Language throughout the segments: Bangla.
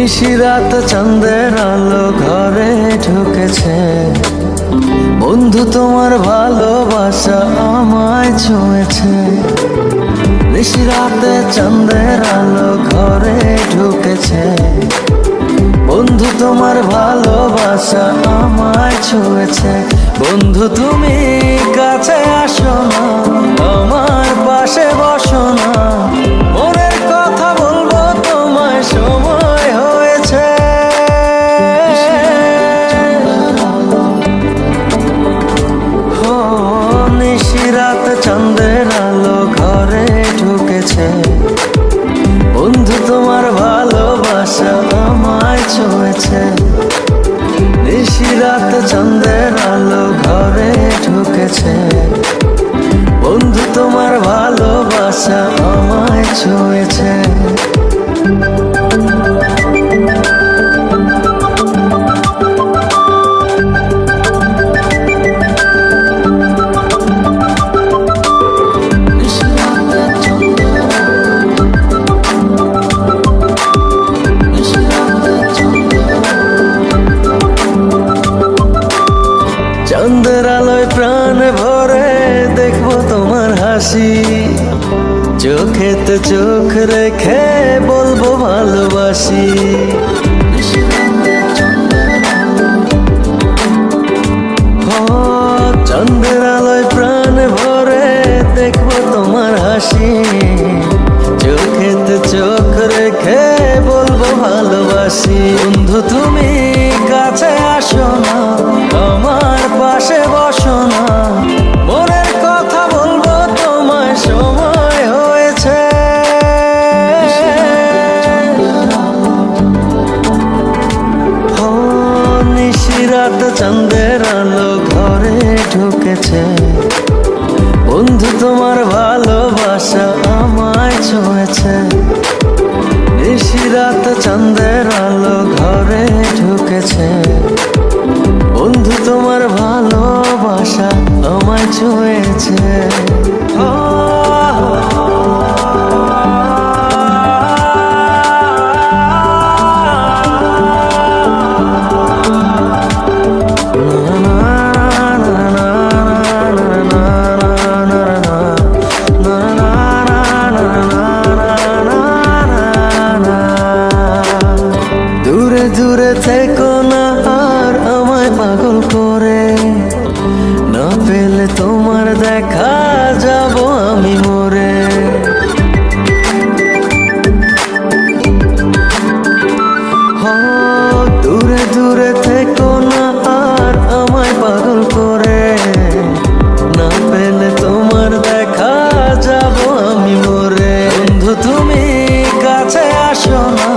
নিশিরাত চাঁদের আলো ঘরে ঢুকেছে, বন্ধু তোমার ভালোবাসা আমায় ছুঁয়েছে। নিশিরাতে চাঁদের আলো ঘরে ঢুকেছে, বন্ধু তোমার ভালোবাসা আমায় ছুঁয়েছে। বন্ধু তুমি কাছে আসো না, আমার পাশে বসো না, মনের কথা বলবো তোমায় সময় হয়েছে। ও নিশিরাত চাঁদের আলো ঘরে ঢুকেছে, বন্ধু তোমার ভালোবাসা আমায় ছুঁয়েছে। নিশিরাত চাঁদের আলো ঘরে ঢুকেছে, বন্ধু তোমার ভালোবাসা আমায় ছুঁয়েছে। চাঁদের আলোয় প্রাণ ভরে দেখবো তোমার হাসি, চোখেতে চোখ রেখে বলবো ভালোবাসি। চাঁদের আলোয় প্রাণ ভরে দেখবো তোমার হাসি, চোখেতে চোখ রেখে বলবো ভালোবাসি। বন্ধু তুমি কাছে আসো না, আমার পাশে বসো না, মনের কথা বলবো তোমায় সময় হয়েছে। ও নিশিরাত চাঁদের আলো ঘরে ঢুকেছে, বন্ধু তোমার ভালোবাসা আমায় ছুঁয়েছে। নিশিরাত চাঁদের আলো ঘরে ঢুকেছে, বন্ধু তোমার ভালোবাসা আমায় ছুঁয়েছে। দূরে দূরে থেকো না আর আমায় পাগল করে, না পেলে তোমার দেখা যাব আমি মরে। দূরে দূরে থেকো না আর আমায় পাগল করে, না পেলে তোমার দেখা যাব আমি মরে। বন্ধু তুমি কাছে আসো না,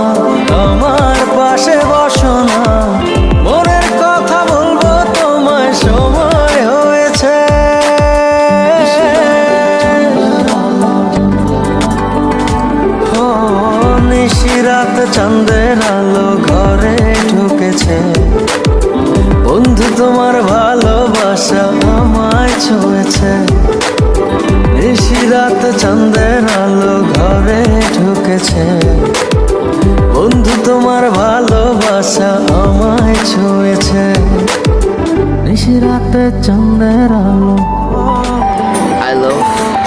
আমার পাশে বসো না, মনের কথা বলবো তোমায় সময় হয়েছে। ও নিশিরাত চাঁদের আলো ঘরে ঢুকেছে, বন্ধু তোমার ভালোবাসা আমায় ছুঁয়েছে। নিশিরাত চাঁদের আলো ঘরে ঢুকেছে, বন্ধু তোমার ভালোবাসা আমায় ছুঁয়েছে। নিশিরাতে চাঁদের আলো। I love